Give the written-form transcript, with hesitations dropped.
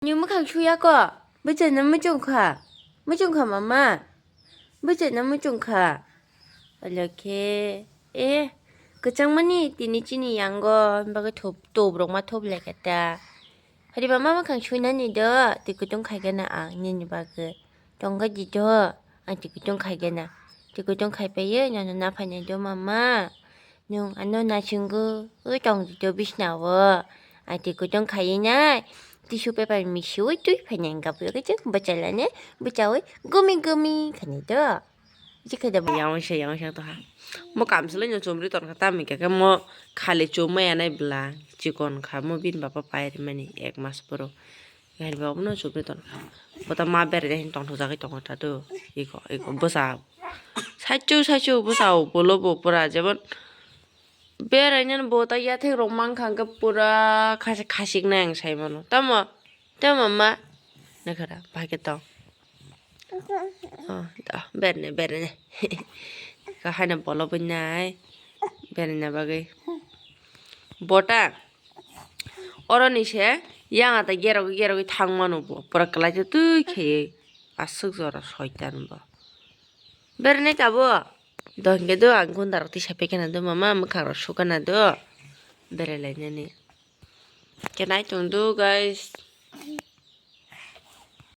nhưng mà khang chuya ko bây giờ nó mới trông khả mama bây giờ nó mới trông khả 이렇게 예 그장만이 띠니찌니 양거 막그 톱도 브롱마 톱 레겠다 하리 마마 강 추나니더 디그 좀 가게나 아니니 바그 동가지도 아 디그 좀 가게나 디그 좀 가베예 나는 나파니도 마마 뇽 안노나 친구 의정도 비스나워 아 디그 좀 가이나 티슈 페퍼 미슈이 뚜이 파냥가 보여지 뭐잘라네 뭐자위 구미 가니도 이제 그다 뭐 yang ta mo kam sele nyo chomri ton khata mi ke mo khale chomai anai bla chikon kha mo bin bapa pai mani ek mas poro gal ba no chomri ton bota ma ber re tong tho jagai tong ta do iko bosa sachu bosa bolo bo pura jebon ber ainen bota ya the romang khang ka pura khasik nang sai mano tamo ma na khara ba ke tong berne ka hana bolo bunai berne bagai bota oroni she yang ata gero thangmanu bo pura kala je tu khe asuk jora shaitan bo berne ka bo dongge do angun darati shape kana do mama mukhara shukana do bere le ne kenai tung do guys